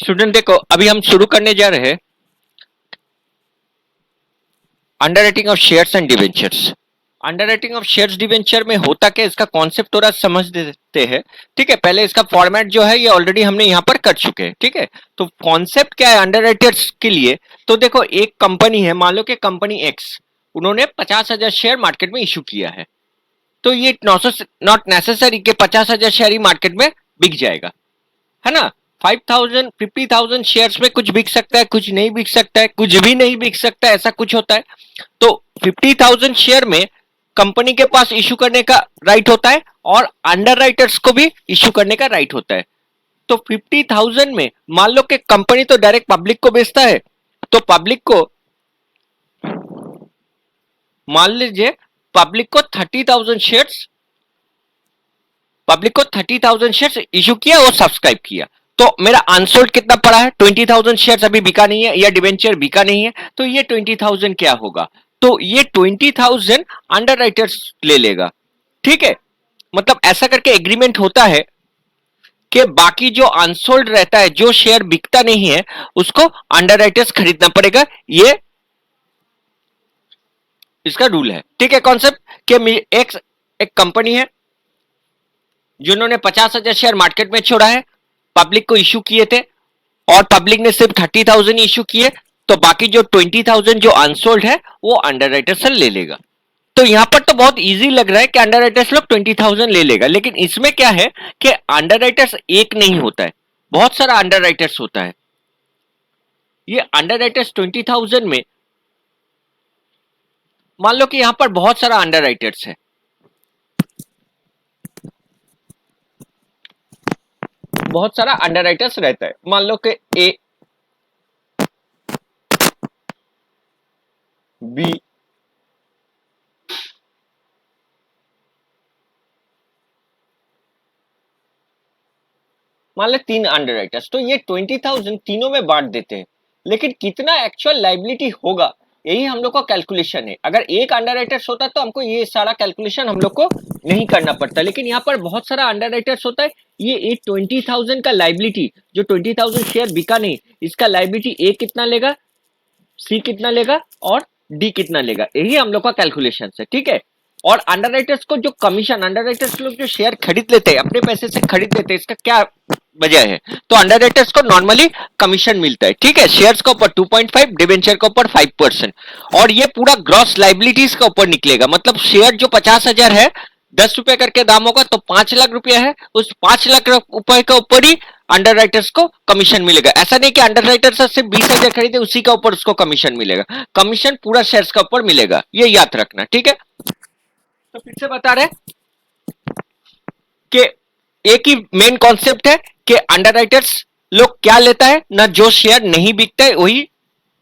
Student देखो, अभी हम शुरू करने जा रहे हैं underwriting of shares and debentures. Underwriting of shares debenture में होता क्या, इसका कॉन्सेप्ट थोड़ा समझ देते हैं। ठीक है, पहले इसका फॉर्मेट जो है ये ऑलरेडी हमने यहाँ पर कर चुके हैं। ठीक है, तो कॉन्सेप्ट क्या है अंडरराइटर्स के लिए। तो देखो, एक कंपनी है, मान लो कि कंपनी एक्स, उन्होंने 50,000 शेयर मार्केट में इशू किया है। तो ये नॉट नेसेसरी कि 50,000 शेयर ही मार्केट में बिक जाएगा, है ना। 50,000 शेयर्स में कुछ बिक सकता है, कुछ नहीं बिक सकता है, कुछ भी नहीं बिक सकता है, ऐसा कुछ होता है। तो 50,000 शेयर में कंपनी के पास इशू करने का राइट होता है और अंडरराइटर्स को भी इशू करने का राइट होता है। तो 50,000 में मान लो कि कंपनी तो डायरेक्ट पब्लिक को बेचता है, तो पब्लिक को मान लीजिए पब्लिक को 30,000 शेयर्स इशू किया और सब्सक्राइब किया। तो मेरा अनसोल्ड कितना पड़ा है, 20,000 शेयर्स अभी बिका नहीं है, या डिवेंचर बिका नहीं है। तो ये 20,000 क्या होगा, तो ये 20,000 अंडरराइटर्स ले लेगा। ठीक है, मतलब ऐसा करके एग्रीमेंट होता है कि बाकी जो अनसोल्ड रहता है, जो शेयर बिकता नहीं है, उसको अंडरराइटर्स खरीदना पड़ेगा। ये इसका रूल है। ठीक है, कॉन्सेप्ट कि एक कंपनी है जिन्होंने 50,000 शेयर मार्केट में छोड़ा है, पब्लिक को इशू किए थे और पब्लिक ने सिर्फ 30,000 इशू किए। तो बाकी जो 20,000 जो अनसोल्ड है वो अंडरराइटर से ले लेगा। तो यहां पर तो बहुत इजी लग रहा है कि अंडरराइटर्स लोग 20,000 ले लेगा, लेकिन इसमें क्या है कि अंडरराइटर्स एक नहीं होता है, बहुत सारा अंडरराइटर्स होता है। ये अंडरराइटर्स 20,000 में मान लो कि यहां पर बहुत सारा अंडरराइटर्स है, बहुत सारा अंडरराइटर्स रहता है। मान लो कि ए, बी, मान लो 3 अंडरराइटर्स। तो ये 20,000 तीनों में बांट देते हैं, लेकिन कितना एक्चुअल लाइबिलिटी होगा यही हम लोग का कैलकुलेशन है। अगर एक अंडरराइटर्स होता तो हमको ये सारा कैलकुलेशन हम लोग को नहीं करना पड़ता, लेकिन यहाँ पर बहुत सारा अंडरराइटर्स होता है। ये 20,000 का लाइबिलिटी, जो 20,000 शेयर बिका नहीं, इसका लाइबिलिटी ए कितना लेगा, सी कितना लेगा और डी कितना लेगा, यही हम लोग का कैलकुलेशन है। ठीक है, और अंडरराइटर्स को जो कमीशन, अंडरराइटर्स लोग जो शेयर खरीद लेते हैं, अपने पैसे से खरीद लेते हैं, इसका क्या वजह है। तो अंडरराइटर्स को नॉर्मली कमीशन मिलता है। ठीक है, शेयर्स के ऊपर 2.5, डिवेंचर के ऊपर 5%, और ये पूरा ग्रॉस लाइबिलिटीज के ऊपर निकलेगा। मतलब शेयर जो 50,000 है, 10 रुपए करके दाम होगा, तो 5 लाख रुपया है, उस 5 लाख रुपए के ऊपर ही अंडरराइटर्स को कमीशन मिलेगा। ऐसा नहीं कि अंडरराइटर से सिर्फ 20,000 खरीदे उसी का ऊपर उसको कमीशन मिलेगा, कमीशन पूरा शेयर्स के ऊपर मिलेगा, ये याद रखना। ठीक है, तो फिर से बता रहे कि एक ही मेन कॉन्सेप्ट है कि अंडरराइटर्स लोग क्या लेता है ना, जो शेयर नहीं बिकता है वही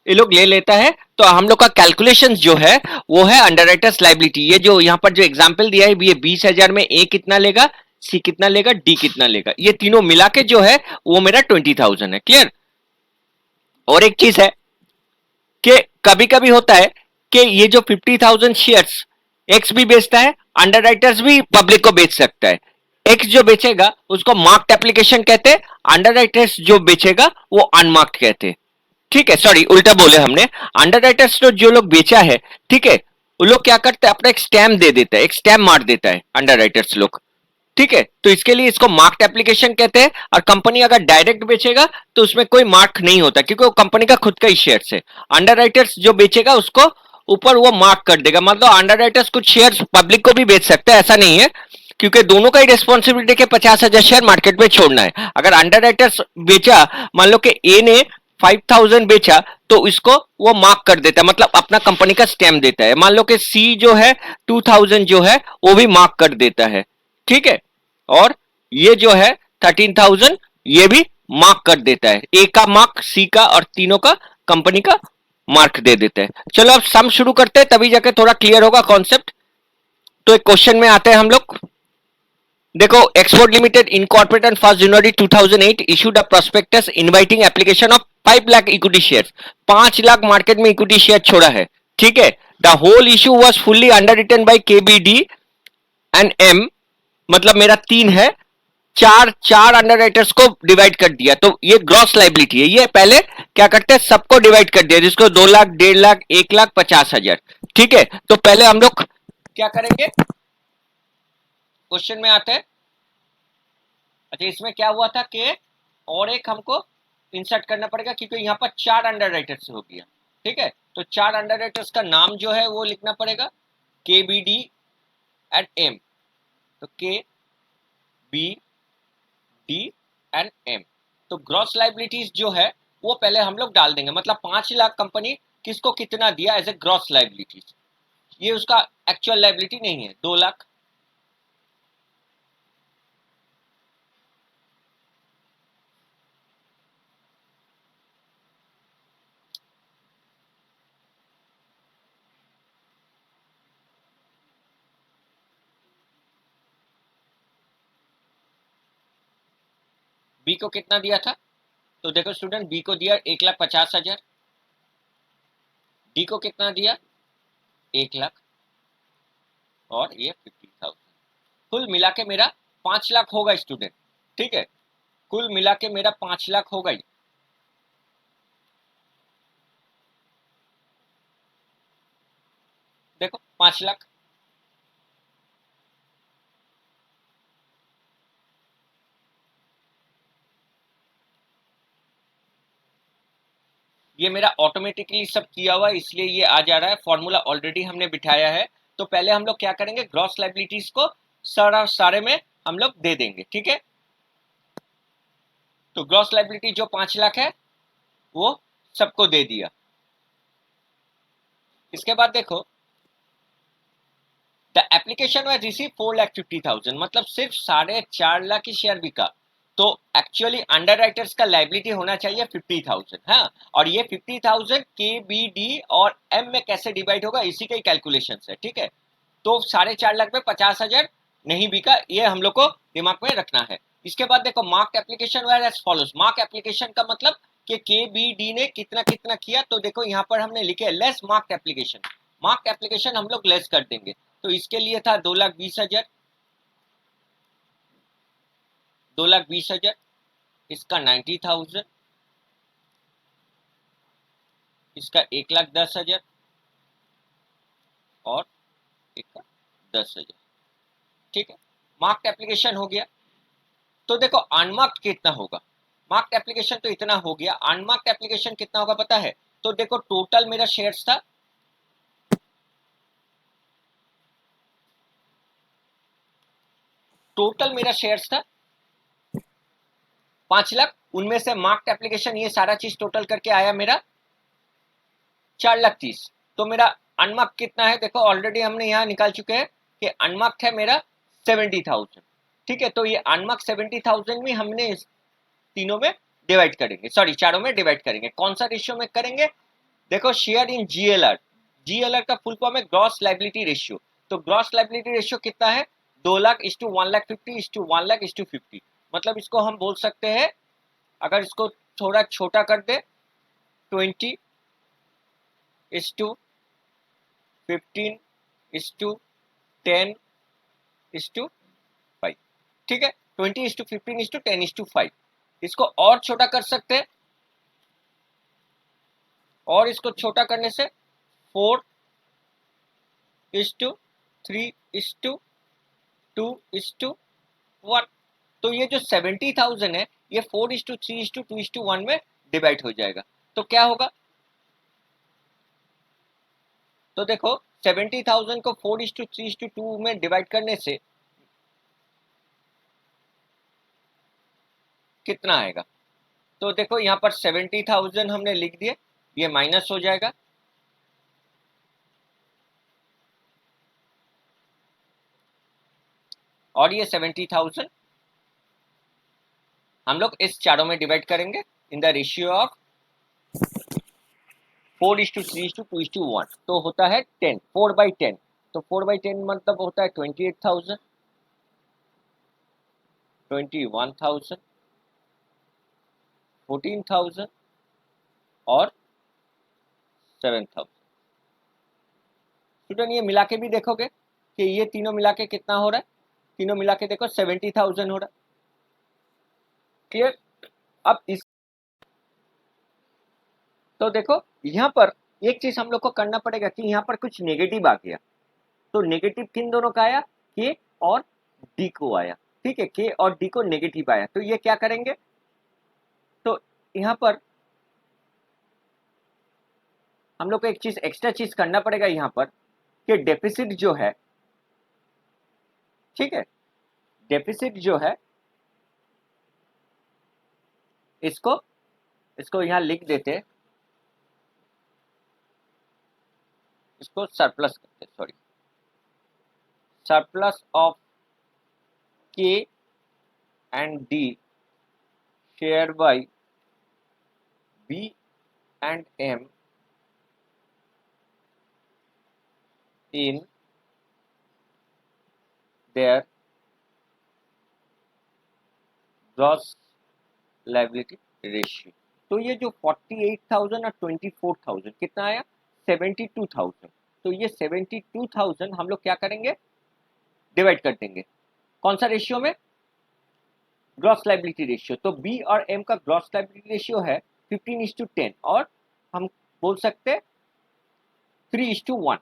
ये लोग ले लेता है। तो हम लोग का कैलकुलेशन जो है वो है अंडरराइटर्स लाइबिलिटी। ये जो यहां पर जो एग्जांपल दिया है, ये 20,000 में ए कितना लेगा, सी कितना लेगा, डी कितना लेगा, ये तीनों मिला के जो है वो मेरा 20,000 है। क्लियर। और एक चीज है कि कभी कभी होता है कि ये जो 50,000 शेयर्स एक्स भी बेचता है, अंडरराइटर्स भी पब्लिक को बेच सकता है। एक्स जो बेचेगा उसको मार्क्ड एप्लीकेशन कहते हैं, अंडरराइटर्स जो बेचेगा वो अनमार्क्ड कहते हैं। ठीक है, सॉरी उल्टा बोले हमने। अंडरराइटर्स जो लोग बेचा है, ठीक है, वो लोग क्या करते हैं, अपना एक स्टैम्प दे देता है, एक स्टैम्प मार देता है अंडरराइटर्स लोग। ठीक है, तो इसके लिए इसको मार्क्ड एप्लीकेशन कहते हैं। और कंपनी अगर डायरेक्ट बेचेगा तो उसमें कोई मार्क नहीं होता, क्योंकि वो कंपनी का खुद का ही शेयर है। अंडरराइटर्स जो बेचेगा उसको ऊपर वो मार्क कर देगा। मतलब अंडरराइटर्स कुछ शेयर पब्लिक को भी बेच सकता है, ऐसा नहीं है, क्योंकि दोनों का ही रेस्पॉन्सिबिलिटी के 50,000 शेयर मार्केट में छोड़ना है। अगर अंडरराइटर्स बेचा, मान लो कि ए ने 5,000 बेचा, तो इसको वो मार्क कर देता है, मतलब अपना कंपनी का स्टैम्प देता है। मान लो कि सी जो है 2,000 जो है वो भी मार्क कर देता है। ठीक है, और ये जो है 13,000 ये भी मार्क कर देता है, ए का मार्क, सी का, और तीनों का कंपनी का मार्क दे देते हैं। चलो अब सम शुरू करते हैं, तभी जाके थोड़ा क्लियर होगा कॉन्सेप्ट। तो एक क्वेश्चन में आते हैं हम लोग। देखो, export limited incorporate on 1 January 2008 issued a prospectus inviting application of 5 lakh equity shares. 5 lakh market में इक्विटी शेयर छोड़ा है। ठीक है, the whole issue was fully underwritten by KBD and M, मतलब मेरा 3 है, चार चार अंडर राइटर्स को डिवाइड कर दिया, तो ये ग्रॉस लाइबिलिटी है। ये पहले क्या करते हैं, सबको डिवाइड कर दिया, जिसको 2 लाख, 1.5 लाख, 1,50,000। ठीक है, तो पहले हम लोग क्या करेंगे, क्वेश्चन में आते हैं। अच्छा, इसमें क्या हुआ था कि और एक हमको इंसर्ट करना पड़ेगा, क्योंकि यहाँ पर 4 अंडर राइटर्स हो गया। ठीक है, तो 4 अंडर राइटर्स का नाम जो है वो लिखना पड़ेगा, के बी डी एंड एम। तो K B D and M. तो ग्रॉस लाइबिलिटीज जो है वो पहले हम लोग डाल देंगे, मतलब 5 लाख कंपनी किसको कितना दिया एज ए ग्रॉस लाइबिलिटीज। ये उसका एक्चुअल लाइबिलिटी नहीं है, 2 लाख। बी को कितना दिया था, तो देखो स्टूडेंट, बी को दिया 1,50,000। डी को कितना दिया, 1 लाख, और ये 50,000। कुल मिला के मेरा 5 लाख होगा स्टूडेंट। ठीक है, कुल मिला के मेरा 5 लाख होगा ही। देखो 5 लाख। ये मेरा ऑटोमेटिकली सब किया हुआ है, इसलिए ये आ जा रहा है, फॉर्मूला ऑलरेडी हमने बिठाया है। तो पहले हम लोग क्या करेंगे, ग्रॉस लाइबिलिटीज को सारे में हम लोग दे देंगे। ठीक है, तो ग्रॉस लाइबिलिटी जो 5 लाख है वो सबको दे दिया। इसके बाद देखो, द एप्लीकेशन वाज रिसीव 4,50,000, मतलब सिर्फ 4.5 लाख की शेयर बिका। तो एक्चुअली अंडर राइटर्स का लाइबिलिटी होना चाहिए 50,000। हाँ, और ये 50,000 के बी डी और एम में कैसे डिवाइड होगा, इसी के कैलकुलेशन है। ठीक है, तो 4.5 लाख में 50,000 नहीं बिका, ये हम लोग को दिमाग में रखना है। इसके बाद देखो, mark application where as follows. Mark application का मतलब कि के बी डी ने कितना कितना किया, तो देखो यहाँ पर हमने लिखे less mark application. Mark application हम लोग लेस कर देंगे, तो इसके लिए था 2,20,000, 2,20,000, इसका 90,000, इसका 1,10,000, और इसका 10,000। ठीक है, मार्क्ड एप्लीकेशन हो गया। तो देखो अनमार्क्ड कितना होगा, मार्क्ड एप्लीकेशन तो इतना हो गया, अनमार्क्ड एप्लीकेशन कितना होगा पता है, तो देखो टोटल मेरा शेयर्स था, टोटल मेरा शेयर्स था 5 लाख, उनमें से मार्क्ड एप्लीकेशन ये सारा चीज टोटल करके आया मेरा 4,30,000। तो मेरा अनमार्क्ड कितना है, देखो ऑलरेडी हमने यहाँ निकाल चुके हैं कि अनमार्क्ड है मेरा 70,000। ठीक है, तो ये अनमार्क्ड 70,000 में हमने इस तीनों में डिवाइड करेंगे, सॉरी चारों में डिवाइड करेंगे। कौन सा रेशियो में करेंगे, देखो शेयर इन जीएलआर। जीएलआर का फुल फॉर्म है ग्रॉस लाइबिलिटी रेशियो। तो ग्रॉस लाइबिलिटी रेशियो कितना है, 2,00,000:1,50,000:50, मतलब इसको हम बोल सकते हैं, अगर इसको थोड़ा छोटा कर दे, 20:15:10:5। ठीक है, 20:15:10:5। इसको और छोटा कर सकते हैं, और इसको छोटा करने से 4:3:2:1। तो ये जो 70,000 है ये 4:3:2:1 में डिवाइड हो जाएगा। तो क्या होगा, तो देखो 70,000 को 4:3:2 में डिवाइड करने से कितना आएगा, तो देखो यहाँ पर 70,000 हमने लिख दिए, ये माइनस हो जाएगा, और ये 70,000 हम लोग इस चारों में डिवाइड करेंगे इन द रेशियो ऑफ 4:3:2:1। तो होता है 10, 4/10। तो 4/10 मतलब होता है 28,000, 21,000, 14,000 और 7,000। स्टूडेंट ये मिला के भी देखोगे कि ये तीनों मिला के कितना हो रहा है, तीनों मिला के देखो 70,000 हो रहा है। क्लियर। अब इस तो देखो यहाँ पर एक चीज हम लोग को करना पड़ेगा कि यहाँ पर कुछ नेगेटिव आ गया, तो नेगेटिव किन दोनों का आया, के और डी को आया, ठीक है, के और डी को नेगेटिव आया, तो ये क्या करेंगे, तो यहाँ पर हम लोग को एक चीज एक्स्ट्रा चीज करना पड़ेगा यहाँ पर कि डेफिसिट जो है, ठीक है, डेफिसिट जो है इसको इसको यहाँ लिख देते, इसको सरप्लस करते, sorry, surplus of K and D share by B and M in their gross liability ratio. तो ये जो 48,000 और 24,000 कितना आया, 72,000, तो ये 72,000 हम लोग क्या करेंगे, डिवाइड कर देंगे, कौन सा रेशियो में, ग्रॉस लायबिलिटी रेशियो। तो बी और एम का ग्रॉस लायबिलिटी रेशियो है 15:10 और हम बोल सकते हैं 3:1,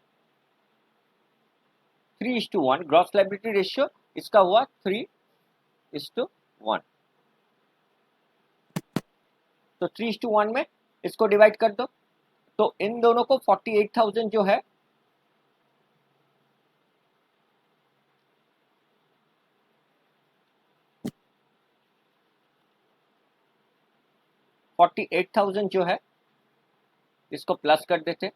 3:1 ग्रॉस लायबिलिटी रेशियो इसका हुआ 3:1, तो 3:1 में इसको डिवाइड कर दो, तो इन दोनों को 48,000 जो है 48,000 जो है इसको प्लस कर देते,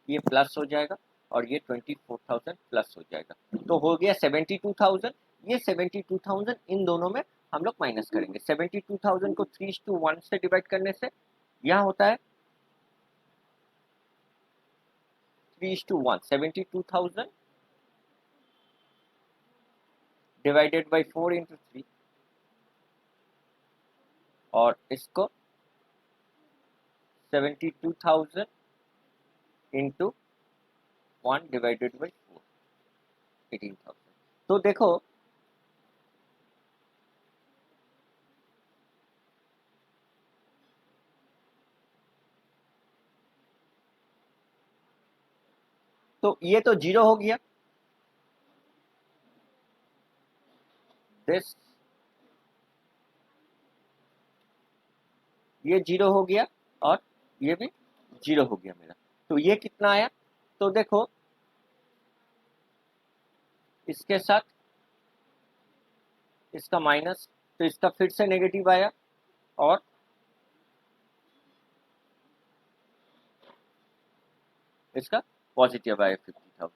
ये प्लस हो जाएगा और ये 24,000 प्लस हो जाएगा, तो हो गया 72,000। ये 72,000 इन दोनों में हम लोग माइनस करेंगे, 72,000 को 3:1 से डिवाइड करने से यहाँ होता है 3:1, 72,000 डिवाइडेड बाई 4 इंटू 3 और इसको 72,000 इंटू 1 डिवाइडेड बाई 4, 18,000। तो देखो तो ये तो जीरो हो गया, दिस ये जीरो हो गया और ये भी जीरो हो गया मेरा, तो ये कितना आया, तो देखो इसके साथ इसका माइनस, तो इसका फिर से नेगेटिव आया और इसका पॉजिटिव आया 50,000।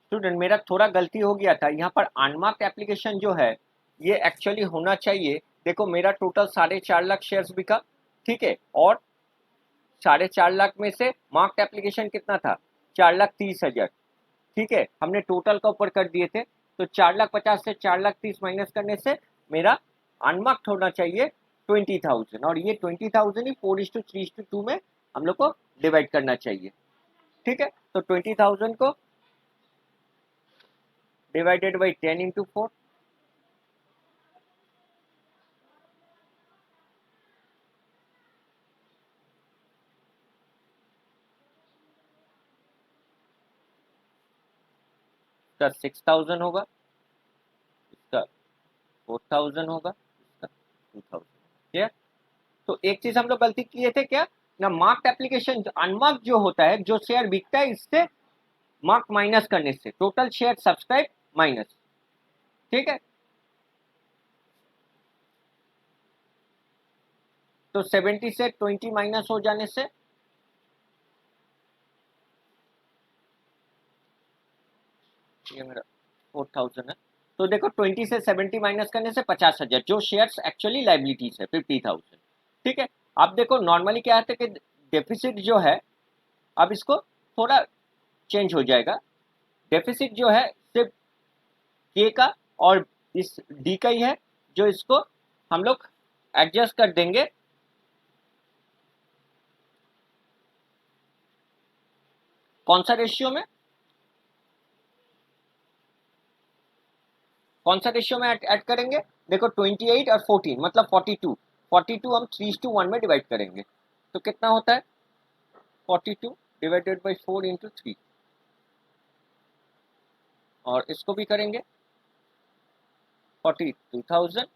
स्टूडेंट मेरा थोड़ा गलती हो गया था, यहाँ पर अनमार्क्ड एप्लीकेशन जो है ये एक्चुअली होना चाहिए, देखो मेरा टोटल 4.5 लाख शेयर्स बिका, ठीक है, और 4.5 लाख में से मार्क्ड एप्लीकेशन कितना था, 4,30,000, ठीक है, हमने टोटल का ऊपर कर दिए थे, तो 4,50,000 से 4,30,000 माइनस करने से मेरा अनमार्क्ड होना चाहिए 20,000, और ये 20,000 ही 4:3:2 में हम लोग को डिवाइड करना चाहिए, ठीक है, तो 20,000 को डिवाइडेड बाई 10 इंटू 4, इसका 6,000 होगा, इसका 4,000 होगा, इसका 2,000, ठीक, तो एक चीज हम लोग गलती किए थे क्या ना, मार्क्ड एप्लीकेशन अनमार्क्ड जो होता है, जो शेयर बिकता है इससे मार्क माइनस करने से टोटल शेयर सब्सक्राइब माइनस, ठीक है, तो 70 से 20 माइनस हो जाने से ये मेरा 4,000 है, तो देखो 20 से 70 माइनस करने से 50,000 जो शेयर्स एक्चुअली लाइबिलिटीज है 50,000, ठीक है। अब देखो नॉर्मली क्या आता है कि डेफिसिट जो है, अब इसको थोड़ा चेंज हो जाएगा, डेफिसिट जो है सिर्फ के का और इस डी का ही है, जो इसको हम लोग एडजस्ट कर देंगे कौन सा रेशियो में, कौन सा रेशियो में ऐड करेंगे? देखो 28 और 14 मतलब 42, 42 हम 3:1 में डिवाइड करेंगे तो कितना होता है 42 डिवाइडेड बाई 4 इंटू 3, और इसको भी करेंगे 42,000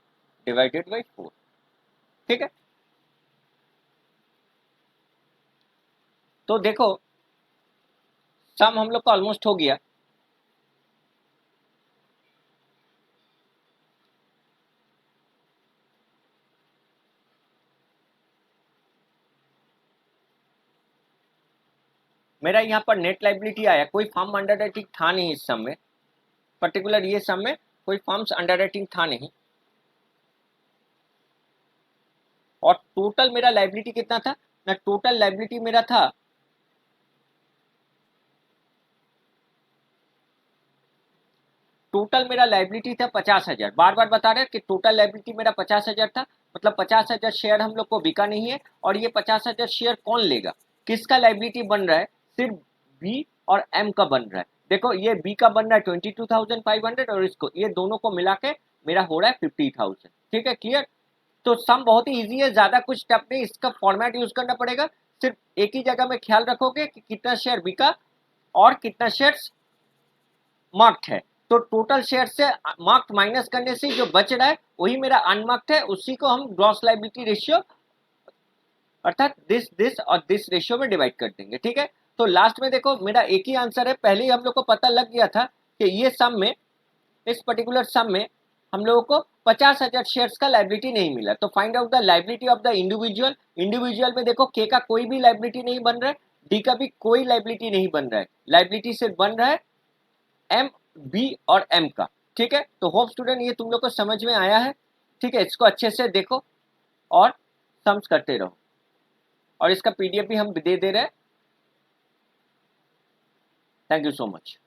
डिवाइडेड बाई 4, ठीक है। तो देखो सम हम लोग का ऑलमोस्ट हो गया। मेरा यहाँ पर नेट लाइबिलिटी आया, कोई फॉर्म अंडर राइटिंग था नहीं इस सम में, पर्टिकुलर ये सम में कोई फॉर्म्स अंडर राइटिंग था नहीं, और टोटल मेरा लाइबिलिटी कितना था ना, टोटल लाइबिलिटी मेरा था टोटल मेरा लाइबिलिटी था 50,000, बार बार बता रहे हैं कि टोटल लाइबिलिटी मेरा 50,000 था, मतलब 50,000 शेयर हम लोग को बिका नहीं है, और ये 50,000 शेयर कौन लेगा, किसका लाइबिलिटी बन रहा है, सिर्फ बी और एम का बन रहा है। देखो ये बी का बन रहा है 22,500 और इसको ये दोनों को मिला के मेरा हो रहा है 50,000, ठीक है, क्लियर। तो सम बहुत ही ईजी है, ज्यादा कुछ स्टेप नहीं, इसका फॉर्मेट यूज करना पड़ेगा, सिर्फ एक ही जगह में ख्याल रखोगे कि कितना शेयर बिका और कितना शेयर मार्क्ड है, तो टोटल शेयर से मार्क्ड माइनस करने से जो बच रहा है वही मेरा अनमार्क्ड है, उसी को हम ग्रॉस लायबिलिटी रेशियो अर्थात दिस और दिस रेशियो में डिवाइड कर देंगे, ठीक है। तो लास्ट में देखो मेरा एक ही आंसर है, पहले ही हम लोग को पता लग गया था कि ये सम में, इस पर्टिकुलर सम में हम लोगों को 50,000 शेयर्स का लाइबिलिटी नहीं मिला, तो find out the liability of the individual. Individual में देखो के का कोई भी लाइबिलिटी नहीं बन रहा है, डी का भी कोई लाइबिलिटी नहीं बन रहा है, लाइबिलिटी सिर्फ बन रहा है एम, बी और एम का, ठीक है। तो होप स्टूडेंट ये तुम लोग को समझ में आया है, ठीक है, इसको अच्छे से देखो और सम्स करते रहो, और इसका पीडीएफ भी हम दे रहे हैं। Thank you so much.